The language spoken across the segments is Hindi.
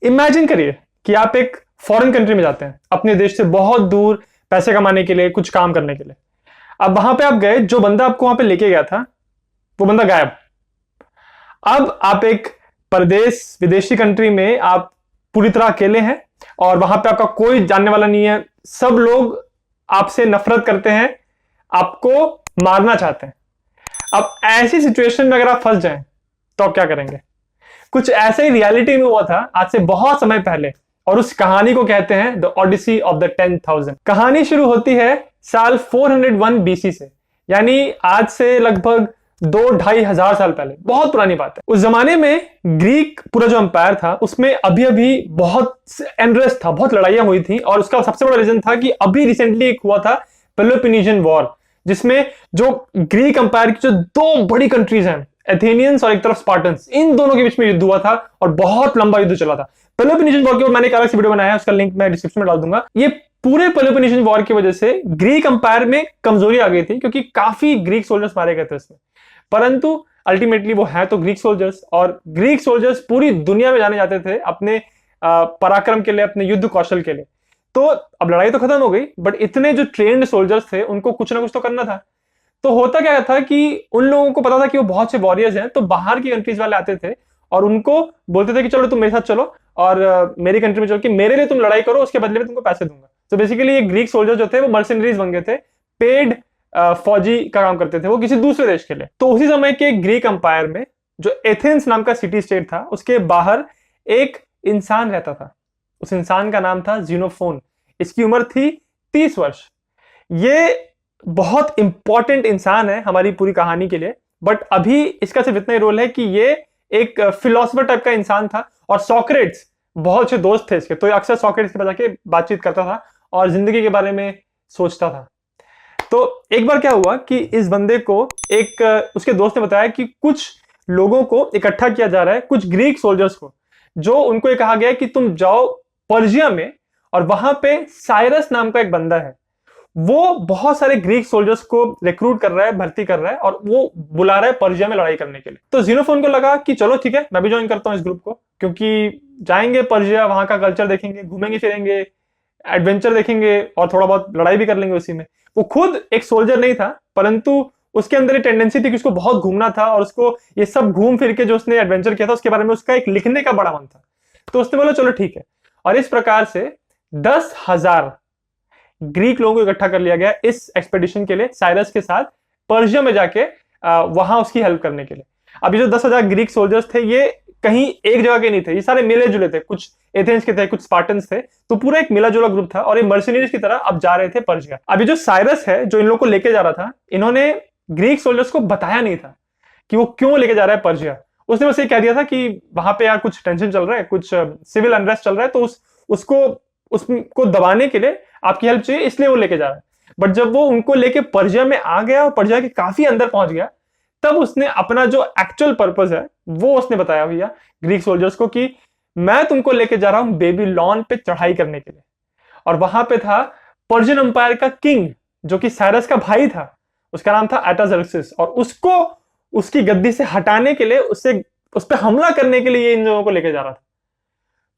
इमेजिन करिए कि आप एक फॉरेन कंट्री में जाते हैं अपने देश से बहुत दूर पैसे कमाने के लिए, कुछ काम करने के लिए। अब वहां पे आप गए, जो बंदा आपको वहां पे लेके गया था वो बंदा गायब। अब आप एक परदेश विदेशी कंट्री में आप पूरी तरह अकेले हैं और वहां पे आपका कोई जानने वाला नहीं है। सब लोग आपसे नफरत करते हैं, आपको मारना चाहते हैं। अब ऐसी सिचुएशन में अगर आप फंस जाएं तो आप क्या करेंगे? कुछ ऐसे ही रियलिटी में हुआ था आज से बहुत समय पहले, और उस कहानी को कहते हैं द ओडिसी ऑफ द 10,000। कहानी शुरू होती है साल 401 बीसी से, यानी आज से लगभग 2-2,500 साल पहले। बहुत पुरानी बात है। उस जमाने में ग्रीक पूरा जो अंपायर था उसमें अभी अभी बहुत एनरेस्ट था, बहुत लड़ाइयां हुई थी, और उसका सबसे बड़ा रीजन था कि अभी रिसेंटली एक हुआ था पेलोपोनेशियन वॉर, जिसमें जो ग्रीक अंपायर की जो दो बड़ी कंट्रीज हैं, एथेनियंस और एक तरफ स्पार्टन्स, इन दोनों के बीच में युद्ध हुआ था और बहुत लंबा युद्ध चला था। पेलोपोनेशियन वॉर के ऊपर मैंने एक अलग से वीडियो बनाया है, उसका लिंक मैं डिस्क्रिप्शन में डाल दूंगा। ये पूरे पेलोपोनेशियन वॉर की वजह से ग्रीक अंपायर में कमजोरी आ गई थी, क्योंकि काफी ग्रीक सोल्जर्स मारे गए थे इसमें। परंतु अल्टीमेटली वो है तो ग्रीक सोल्जर्स, और ग्रीक सोल्जर्स पूरी दुनिया में जाने जाते थे अपने पराक्रम के लिए, अपने युद्ध कौशल के लिए। तो अब लड़ाई तो खत्म हो गई, बट इतने जो ट्रेन्ड सोल्जर्स थे उनको कुछ ना कुछ तो करना था। तो होता क्या था कि उन लोगों को पता था कि वो बहुत से वॉरियर्स हैं, तो बाहर की कंट्रीज वाले आते थे और उनको बोलते थे कि चलो तुम मेरे साथ चलो और मेरी कंट्री में चलो कि मेरे लिए तुम लड़ाई करो, उसके बदले में तुमको पैसे दूंगा। तो बेसिकली ये ग्रीक सोल्जर जो थे वो मर्सिनरीज बन गए थे, पेड फौजी का काम करते थे वो किसी दूसरे देश के लिए। तो उसी समय के ग्रीक अंपायर में जो एथेंस नाम का सिटी स्टेट था, उसके बाहर एक इंसान रहता था। उस इंसान का नाम था जीनोफोन। इसकी उम्र थी 30 वर्ष। ये बहुत इंपॉर्टेंट इंसान है हमारी पूरी कहानी के लिए, बट अभी इसका सिर्फ इतना ही रोल है कि ये एक फिलोसफर टाइप का इंसान था, और सॉक्रेट्स बहुत अच्छे दोस्त थे इसके, तो ये अक्सर सॉक्रेट्स के पास जाके बातचीत करता था और जिंदगी के बारे में सोचता था। तो एक बार क्या हुआ कि इस बंदे को एक उसके दोस्त ने बताया कि कुछ लोगों को इकट्ठा किया जा रहा है, कुछ ग्रीक सोल्जर्स को, जो उनको ये कहा गया है कि तुम जाओ पर्जिया में, और वहां पे साइरस नाम का एक बंदा है, वो बहुत सारे ग्रीक सोल्जर्स को रिक्रूट कर रहा है, भर्ती कर रहा है, और वो बुला रहा है पर्जिया में लड़ाई करने के लिए। तो जीनोफोन को लगा कि चलो ठीक है, मैं भी ज्वाइन करता हूं इस ग्रुप को, क्योंकि जाएंगे पर्जिया, वहां का कल्चर देखेंगे, घूमेंगे फिरेंगे, एडवेंचर देखेंगे और थोड़ा बहुत लड़ाई भी कर लेंगे उसी में। वो खुद एक सोल्जर नहीं था, परंतु उसके अंदर एक टेंडेंसी थी कि उसको बहुत घूमना था, और उसको ये सब घूम फिर के जो उसने एडवेंचर किया था उसके बारे में उसका एक लिखने का बड़ा मन था। तो उसने बोला चलो ठीक है, और इस प्रकार से 10,000 ग्रीक लोगों को इकट्ठा कर लिया गया इस एक्सपेडिशन के लिए, साइरस के साथ पर्शिया में जाके वहां उसकी हेल्प करने के लिए। अब ये जो 10,000 ग्रीक सोल्जर्स थे ये कहीं एक जगह के नहीं थे, ये सारे मिले जुले थे, कुछ एथेंस के थे, कुछ स्पार्टन्स थे, तो पूरा एक मिला जुला ग्रुप था, और ये मर्सिनरीज की तरह अब जा रहे थे पर्शिया। अभी जो साइरस है जो इन लोगों को लेके जा रहा था, इन्होंने ग्रीक सोल्जर्स को बताया नहीं था कि वो क्यों लेके जा रहा है पर्शिया। उसने बस ये कह दिया था कि वहां पे यार कुछ टेंशन चल रहा है, कुछ सिविल अनरेस्ट चल रहा है, तो उसको दबाने के लिए आपकी हेल्प चाहिए, इसलिए वो लेके जा रहा है। बट जब वो उनको लेके पर्शिया में आ गया और पर्शिया के काफी अंदर पहुंच गया, तब उसने अपना जो एक्चुअल पर्पस है वो उसने बताया भैया ग्रीक सोल्जर्स को कि मैं तुमको लेके जा रहा हूं बेबीलोन पे चढ़ाई करने के लिए। और वहां पे था पर्शियन अंपायर का किंग, जो कि साइरस का भाई था, उसका नाम था आर्टाजर्क्सिस, और उसको उसकी गद्दी से हटाने के लिए, उस पर हमला करने के लिए ये इन लोगों को लेके जा रहा था।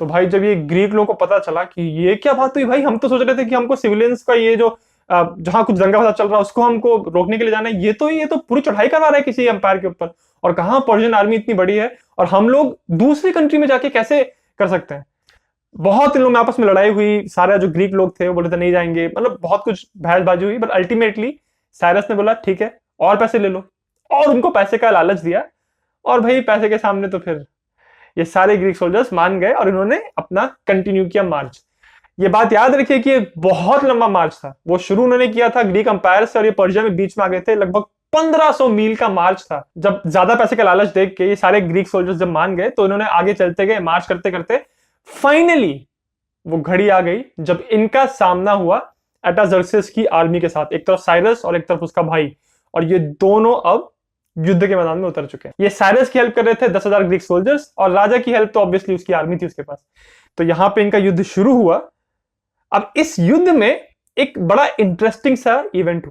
तो भाई जब ये ग्रीक लोगों को पता चला कि ये क्या बात हुई, भाई हम तो सोच रहे थे कि हमको सिविलियंस का ये जो जहां कुछ दंगा फसाद चल रहा है उसको हमको रोकने के लिए जाना है, ये तो पूरी चढ़ाई करवा रहा है किसी एम्पायर के ऊपर, और कहां पर्शियन आर्मी इतनी बड़ी है और हम लोग दूसरी कंट्री में जाके कैसे कर सकते हैं। बहुत इन लोगों में आपस में लड़ाई हुई, सारे जो ग्रीक लोग थे वो बोले थे नहीं जाएंगे, मतलब बहुत कुछ बहसबाजी हुई, बट अल्टीमेटली साइरस ने बोला ठीक है और पैसे ले लो, और उनको पैसे का लालच दिया। और भाई पैसे के सामने तो फिर ये सारे ग्रीक सोल्जर्स मान गए और इन्होंने अपना कंटिन्यू किया मार्च। ये बात याद रखिए कि ये बहुत लंबा मार्च था। वो शुरू उन्होंने किया था ग्रीक अंपायर से, और ये पर्शिया में बीच में आ गए थे। लगभग 1500 मील का मार्च था। जब ज्यादा पैसे का लालच देख के ये सारे ग्रीक सोल्जर्स जब मान गए, तो इन्होंने आगे चलते गए, मार्च करते करते फाइनली वो घड़ी आ गई जब इनका सामना हुआ आर्टाजर्क्सिस की आर्मी के साथ। एक तरफ साइरस और एक तरफ उसका भाई, और ये दोनों अब युद्ध के मैदान में उतर चुके हैं। ये साइरस की हेल्प कर रहे थे 10,000 ग्रीक सोल्जर्स, और राजा की हेल्प तो ऑब्वियसली उसकी आर्मी थी उसके पास। तो यहां पे इनका युद्ध शुरू हुआ। अब इस युद्ध में एक बड़ा इंटरेस्टिंग सा इवेंट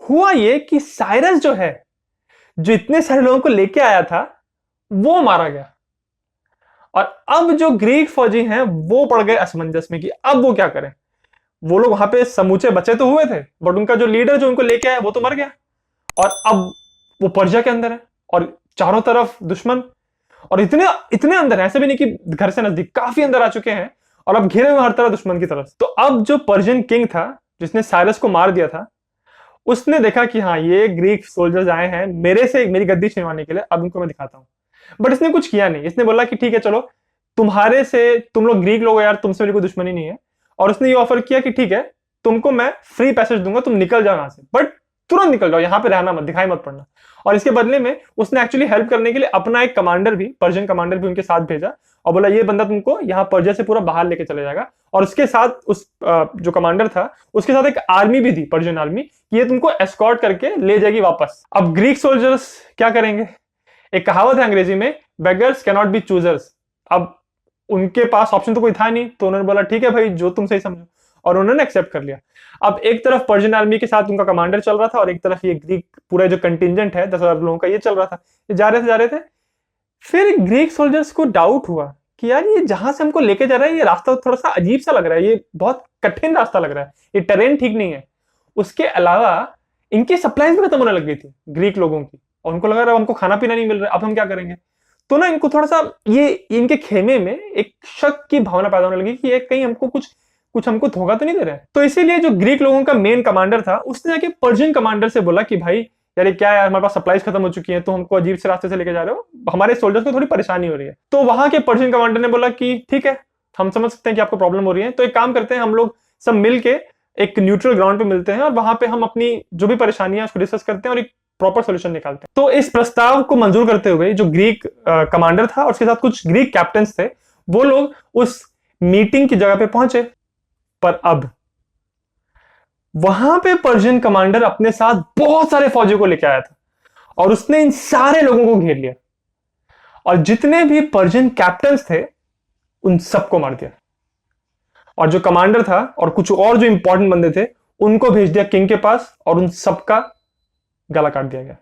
हुआ ये कि साइरस जो है, जो इतने सारे लोगों को लेके आया था, वो मारा गया। और अब जो ग्रीक फौजी हैं वो पड़ गए असमंजस में कि अब वो क्या करें। वो लोग वहां पे समूचे बचे तो हुए थे, बट उनका जो लीडर जो उनको लेके आया वो तो मर गया। और अब वो पर्शिया के अंदर है और चारों तरफ दुश्मन, और इतने इतने अंदर है, ऐसे भी नहीं कि घर से नजदीक, काफी अंदर आ चुके हैं और अब घिरे हुए हर तरह दुश्मन की तरफ। तो अब जो पर्शियन किंग था जिसने साइरस को मार दिया था, उसने देखा कि हाँ ये ग्रीक सोल्जर्स आए हैं मेरे से मेरी गद्दी छीनवाने के लिए, अब इनको मैं दिखाता हूं। बट इसने कुछ किया नहीं, इसने बोला कि ठीक है चलो, तुम्हारे से, तुम लोग ग्रीक लोग हो यार, तुमसे मेरी कोई दुश्मनी नहीं है। और उसने ये ऑफर किया कि ठीक है तुमको मैं फ्री पैसेज दूंगा, तुम निकल जाओ यहां से, बट तुरंत निकल जाओ, यहां पे रहना मत, दिखाई मत पड़ना। और इसके बदले में उसने एक्चुअली हेल्प करने के लिए अपना एक कमांडर भी, पर्शियन कमांडर भी उनके साथ भेजा और बोला ये बंदा तुमको यहाँ पर्शिया से पूरा बाहर लेके चले जाएगा। और उसके साथ उस जो कमांडर था उसके साथ एक आर्मी भी थी, पर्शियन आर्मी, कि ये तुमको एस्कॉर्ट करके ले जाएगी वापस। अब ग्रीक सोल्जर्स क्या करेंगे? एक कहावत है अंग्रेजी में, beggars can not be choosers. अब उनके पास ऑप्शन तो कोई था नहीं, तो उन्होंने बोला ठीक है भाई जो तुम सही समझो, और उन्होंने एक्सेप्ट कर लिया। अब एक तरफ पर्शियन आर्मी के साथ उनका कमांडर चल रहा था और एक तरफ ये ग्रीक पूरा जो कंटिजेंट है 10,000 लोगों का ये चल रहा था, ये जा रहे थे। फिर ग्रीक सोल्जर्स को डाउट हुआ कि यार ये जहां से हमको लेके जा रहा है ये रास्ता थोड़ा सा अजीब सा लग रहा है, ये बहुत कठिन रास्ता लग रहा है, ये टेरेन ठीक नहीं है। उसके अलावा इनकी सप्लाईज भी खत्म होने लग गई थी ग्रीक लोगों की, और उनको लगा रहा हमको खाना पीना नहीं मिल रहा, अब हम क्या करेंगे। तो ना इनको थोड़ा सा ये इनके खेमे में एक शक की भावना पैदा होने लगी कि ये कहीं हमको कुछ कुछ हमको धोखा तो नहीं दे रहा है। तो इसीलिए जो ग्रीक लोगों का मेन कमांडर था उसने जाके पर्शियन कमांडर से बोला कि भाई यार ये क्या है, हमारे पास सप्लाईज खत्म हो चुकी हैं, तो हमको अजीब से रास्ते से लेके जा रहे हो, हमारे सोल्जर्स को थोड़ी परेशानी हो रही है। तो वहां के पर्शियन कमांडर ने बोला कि ठीक है हम समझ सकते हैं कि आपको प्रॉब्लम हो रही है, तो एक काम करते हैं, हम लोग सब मिल के एक न्यूट्रल ग्राउंड पे मिलते हैं और वहां पे हम अपनी जो भी परेशानियां उसको डिस्कस करते हैं और एक प्रॉपर सोल्यूशन निकालते हैं। तो इस प्रस्ताव को मंजूर करते हुए जो ग्रीक कमांडर था और उसके साथ कुछ ग्रीक कैप्टन्स थे, वो लोग उस मीटिंग की जगह पे पहुंचे। पर अब वहां पे पर्शियन कमांडर अपने साथ बहुत सारे फौजियों को लेकर आया था और उसने इन सारे लोगों को घेर लिया और जितने भी पर्शियन कैप्टन्स थे उन सबको मार दिया, और जो कमांडर था और कुछ और जो इंपॉर्टेंट बंदे थे उनको भेज दिया किंग के पास और उन सबका गला काट दिया गया।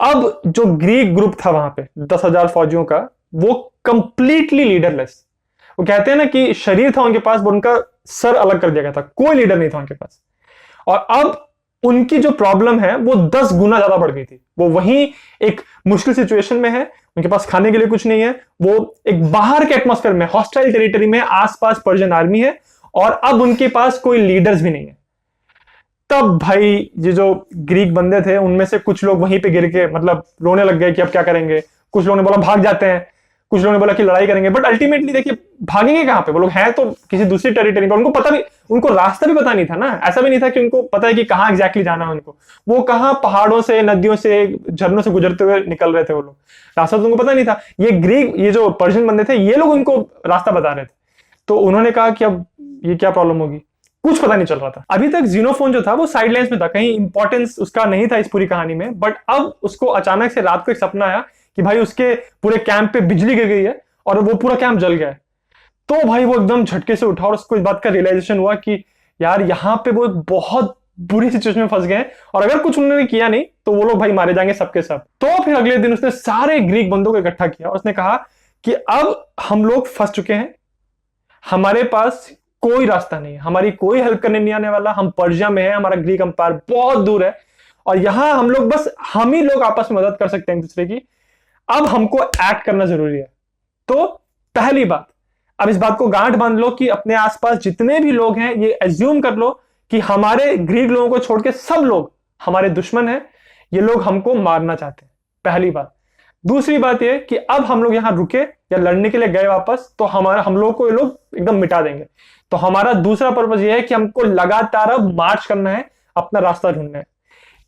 अब जो ग्रीक ग्रुप था वहां पे 10,000 फौजियों का, वो कंप्लीटली लीडरलेस, वो कहते हैं ना कि शरीर था उनके पास, उनका सर अलग कर दिया गया था, कोई लीडर नहीं था उनके पास। और अब उनकी जो प्रॉब्लम है वो 10 गुना ज्यादा बढ़ गई थी। वो वहीं एक मुश्किल सिचुएशन में है, उनके पास खाने के लिए कुछ नहीं है, वो एक बाहर के एटमॉस्फेयर में, हॉस्टाइल टेरिटरी में, आसपास पर्शियन आर्मी है और अब उनके पास कोई लीडर्स भी नहीं है। तब भाई ये जो ग्रीक बंदे थे उनमें से कुछ लोग वहीं पे गिर के मतलब रोने लग गए कि अब क्या करेंगे। कुछ लोगों ने बोला भाग जाते हैं, कुछ लोगों ने बोला कि लड़ाई करेंगे, बट अल्टीमेटली देखिए भागेंगे कहां पे, वो लोग हैं तो किसी दूसरी टेरिटरी पर, उनको पता भी, उनको रास्ता भी पता नहीं था ना, ऐसा भी नहीं था कि उनको पता है कि कहां एग्जैक्टली जाना है उनको। वो कहां पहाड़ों से, नदियों से, झरनों से गुजरते हुए निकल रहे थे वो लोग, रास्ता तो उनको पता नहीं था। ये जो पर्शियन बंदे थे ये लोग उनको रास्ता बता रहे थे। तो उन्होंने कहा कि अब ये क्या प्रॉब्लम होगी, कुछ पता नहीं चल रहा था। अभी तक जीनोफोन जो था वो साइडलाइंस में था, कहीं इंपॉर्टेंस उसका नहीं था इस पूरी कहानी में, बट अब उसको अचानक से रात को एक सपना आया कि भाई उसके पूरे कैंप पे बिजली गिर गई है और वो पूरा कैंप जल गया है। तो भाई वो एकदम झटके से उठा और उसको इस बात का रियलाइजेशन हुआ कि यार यहाँ पे वो बहुत बुरी सिचुएशन में फंस गए हैं और अगर कुछ उन्होंने किया नहीं तो वो लोग भाई मारे जाएंगे सबके सब। तो फिर अगले दिन उसने सारे ग्रीक बंदों को इकट्ठा किया और उसने कहा कि अब हम लोग फंस चुके हैं, हमारे पास कोई रास्ता नहीं है, हमारी कोई हेल्प करने नहीं आने वाला, हम पर्शिया में है, हमारा ग्रीक अंपायर बहुत दूर है और यहां हम लोग बस हम ही लोग आपस में मदद कर सकते हैं एक दूसरे की। अब हमको एक्ट करना जरूरी है। तो पहली बात, अब इस बात को गांठ बांध लो कि अपने आसपास जितने भी लोग हैं ये एज्यूम कर लो कि हमारे ग्रीक लोगों को छोड़ के सब लोग हमारे दुश्मन हैं, ये लोग हमको मारना चाहते हैं, पहली बात। दूसरी बात यह कि अब हम लोग यहां रुके या लड़ने के लिए गए वापस तो हम लोग को ये लोग एकदम मिटा देंगे। तो हमारा दूसरा पर्पस यह है कि हमको लगातार अब मार्च करना है, अपना रास्ता ढूंढना है।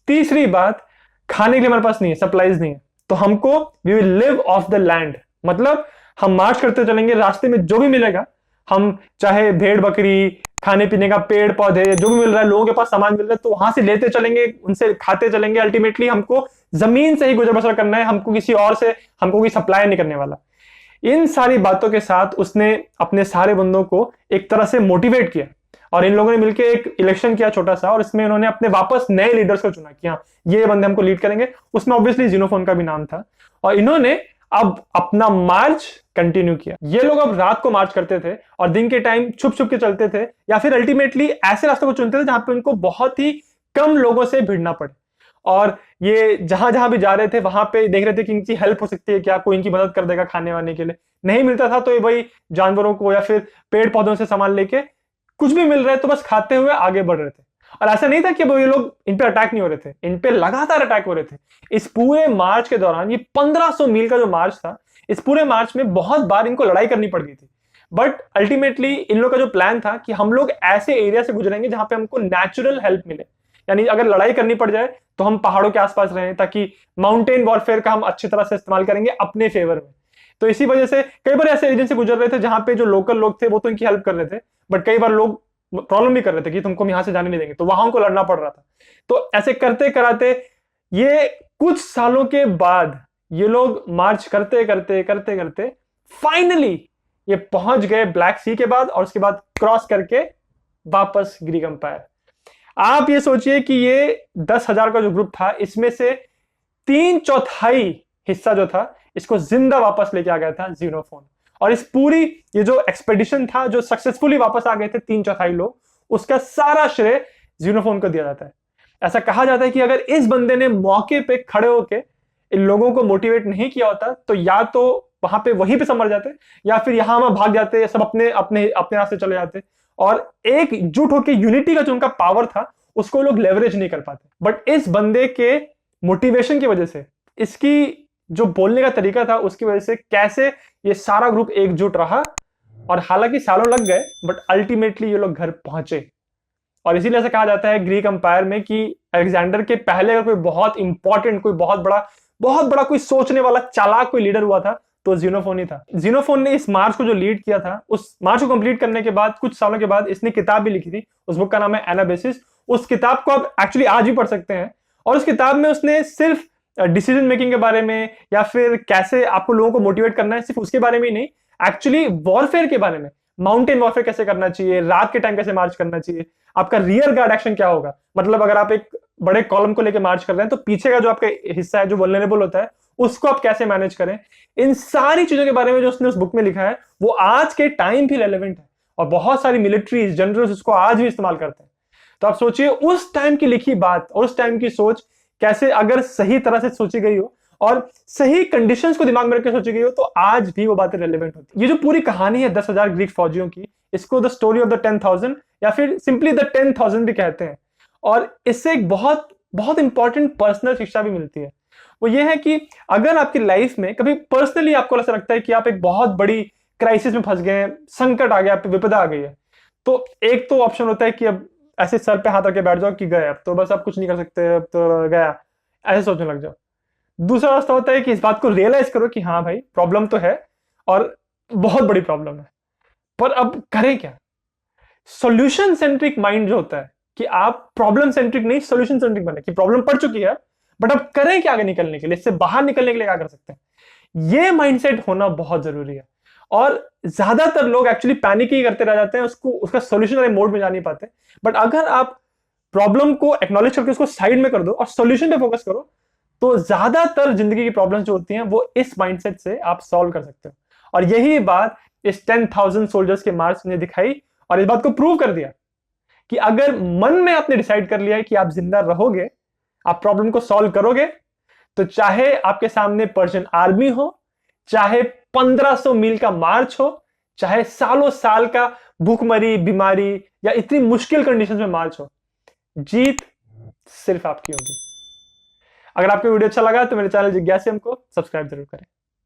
तीसरी बात, खाने के लिए हमारे पास नहीं है, सप्लाईज नहीं है, तो हमको we will live off the land, मतलब हम मार्च करते चलेंगे, रास्ते में जो भी मिलेगा, हम चाहे भेड़ बकरी, खाने पीने का पेड़ पौधे जो भी मिल रहा है, लोगों के पास सामान मिल रहा है तो वहां से लेते चलेंगे, उनसे खाते चलेंगे। अल्टीमेटली हमको जमीन से ही गुजर बसर करना है, हमको किसी और से हमको कोई सप्लाई नहीं करने वाला। इन सारी बातों के साथ उसने अपने सारे बंदों को एक तरह से मोटिवेट किया और इन लोगों ने मिलकर एक इलेक्शन किया छोटा सा और इसमें उन्होंने अपने वापस नए लीडर्स को चुना कि हाँ ये बंदे हमको लीड करेंगे। उसमें ऑब्वियसली जीनोफोन का भी नाम था और इन्होंने अब अपना मार्च कंटिन्यू किया। ये लोग अब रात को मार्च करते थे और दिन के टाइम छुप छुप के चलते थे, या फिर अल्टीमेटली ऐसे रास्तों को चुनते थे जहां पे उनको बहुत ही कम लोगों से भिड़ना पड़े। और ये जहां जहां भी जा रहे थे वहां पे देख रहे थे कि इनकी हेल्प हो सकती है क्या, कोई इनकी मदद कर देगा खाने वाने के लिए। नहीं मिलता था तो ये भाई जानवरों को या फिर पेड़ पौधों से सामान लेके, कुछ भी मिल रहा है तो बस खाते हुए आगे बढ़ रहे थे। और ऐसा नहीं था कि ये लोग इन पे अटैक नहीं हो रहे थे, इन पे लगातार अटैक हो रहे थे। इस पूरे मार्च के दौरान, ये 1500 मील का जो मार्च था, इस पूरे मार्च में बहुत बार इनको लड़ाई करनी पड़ गई थी। बट अल्टीमेटली इन लोग का जो प्लान था कि हम लोग ऐसे एरिया से गुजरेंगे जहां पे हमको नेचुरल हेल्प मिले, यानी अगर लड़ाई करनी पड़ जाए तो हम पहाड़ों के आसपास रहें, ताकि माउंटेन वॉरफेयर का हम अच्छी तरह से इस्तेमाल करेंगे अपने फेवर में। तो इसी वजह से कई बार ऐसे रीजन से गुजर रहे थे जहां पे जो लोकल लोग थे वो तो इनकी हेल्प कर रहे थे, बट कई बार लोग प्रॉब्लम भी कर रहे थे कि तुमको हम यहां से जाने नहीं देंगे, तो वहां उनको लड़ना पड़ रहा था। तो ऐसे करते कराते ये कुछ सालों के बाद ये लोग मार्च करते करते करते करते फाइनली ये पहुंच गए ब्लैक सी के बाद, और उसके बाद क्रॉस करके वापस ग्रीक एम्पायर। आप ये सोचिए कि ये 10,000 का जो ग्रुप था, इसमें से 3/4 हिस्सा जो था इसको जिंदा वापस लेके आ गया था ज़ीनोफोन। और इस पूरी ये जो एक्सपेडिशन था, जो सक्सेसफुली वापस आ गए थे 3/4 लोग, उसका सारा श्रेय ज़ीनोफोन को दिया जाता है। ऐसा कहा जाता है कि अगर इस बंदे ने मौके पे खड़े होके इन लोगों को मोटिवेट नहीं किया होता तो या तो वहां पे वहीं पे समझ जाते, या फिर यहां वहां भाग जाते, सब अपने अपने अपने रास्ते चले जाते, और एकजुट होकर यूनिटी का जो उनका पावर था उसको लोग लेवरेज नहीं कर पाते। बट इस बंदे के मोटिवेशन की वजह से, इसकी जो बोलने का तरीका था उसकी वजह से कैसे ये सारा ग्रुप एकजुट रहा, और हालांकि सालों लग गए बट अल्टीमेटली ये लोग घर पहुंचे। और इसीलिए ऐसा कहा जाता है ग्रीक एम्पायर में कि अलेक्जेंडर के पहले अगर कोई बहुत इंपॉर्टेंट, कोई बहुत बड़ा कोई सोचने वाला चालाक कोई लीडर हुआ था तो ज़ीनोफोन ही था। ज़ीनोफोन ने इस मार्च को जो लीड किया था, उस मार्च को कंप्लीट करने के बाद कुछ सालों के बाद इसने किताब भी लिखी थी। उस बुक का नाम है एनाबेसिस। उस किताब को आप एक्चुअली आज भी पढ़ सकते हैं। और उस किताब में उसने सिर्फ डिसीजन मेकिंग के बारे में या फिर कैसे आपको लोगों को मोटिवेट करना है, सिर्फ उसके बारे में ही नहीं, एक्चुअली वॉरफेयर के बारे में, माउंटेन वॉरफेयर कैसे करना चाहिए, रात के टाइम कैसे मार्च करना चाहिए, आपका रियर गार्ड एक्शन क्या होगा, मतलब अगर आप एक बड़े कॉलम को लेकर मार्च कर रहे हैं तो पीछे का जो आपका हिस्सा है जो वल्नरेबल होता है उसको आप कैसे मैनेज करें। इन सारी चीजों के बारे में जो उसने उस बुक में लिखा है वो आज के टाइम भी रेलेवेंट है, और बहुत सारी मिलिट्रीज, जनरल्स उसको आज भी इस्तेमाल करते हैं। तो आप सोचिए उस टाइम की लिखी बात और उस टाइम की सोच कैसे अगर सही तरह से सोची गई हो और सही कंडीशंस को दिमाग में रखकर सोची गई हो तो आज भी वो बातें रेलेवेंट होती है। ये जो पूरी कहानी है 10,000 ग्रीक फौजियों की, इसको द स्टोरी ऑफ द 10,000 या फिर सिंपली द 10,000 भी कहते हैं। और इससे एक बहुत बहुत इंपॉर्टेंट पर्सनल शिक्षा भी मिलती है। वो ये है कि अगर आपकी लाइफ में कभी पर्सनली आपको ऐसा लगता है कि आप एक बहुत बड़ी क्राइसिस में फंस गए हैं, संकट आ गया, आप पे विपदा आ गई है, तो एक तो ऑप्शन होता है कि अब ऐसे सर पे हाथ रख के बैठ जाओ कि गए, अब तो बस आप कुछ नहीं कर सकते, अब तो गया, ऐसे सोचने लग जाओ। दूसरा रास्ता होता है कि इस बात को रियलाइज करो कि हाँ भाई प्रॉब्लम तो है और बहुत बड़ी प्रॉब्लम है, पर अब करें क्या। सॉल्यूशन सेंट्रिक माइंड जो होता है कि आप प्रॉब्लम सेंट्रिक नहीं सॉल्यूशन सेंट्रिक बने, कि प्रॉब्लम पड़ चुकी है बट अब करें क्या आगे निकलने के लिए, इससे बाहर निकलने के लिए क्या कर सकते हैं, ये माइंडसेट होना बहुत जरूरी है। और ज्यादातर लोग एक्चुअली पैनिक ही करते रह जाते हैं, उसका सॉल्यूशन वाले मोड में जा नहीं पाते। बट अगर आप प्रॉब्लम को एक्नॉलेज करके उसको साइड में कर दो और सॉल्यूशन पे फोकस करो तो ज्यादातर जिंदगी की प्रॉब्लम्स जो होती हैं वो इस माइंडसेट से आप सॉल्व कर सकते हो। और यही बात इस 10,000 सोल्जर्स के मार्च ने दिखाई और इस बात को प्रूव कर दिया कि अगर मन में आपने डिसाइड कर लिया है कि आप जिंदा रहोगे, आप प्रॉब्लम को सॉल्व करोगे, तो चाहे आपके सामने पर्शियन आर्मी हो, चाहे 1500 मील का मार्च हो, चाहे सालों साल का भूखमरी, बीमारी या इतनी मुश्किल कंडीशंस में मार्च हो, जीत सिर्फ आपकी होगी। अगर आपको वीडियो अच्छा लगा तो मेरे चैनल जिज्ञासियम को सब्सक्राइब जरूर करें।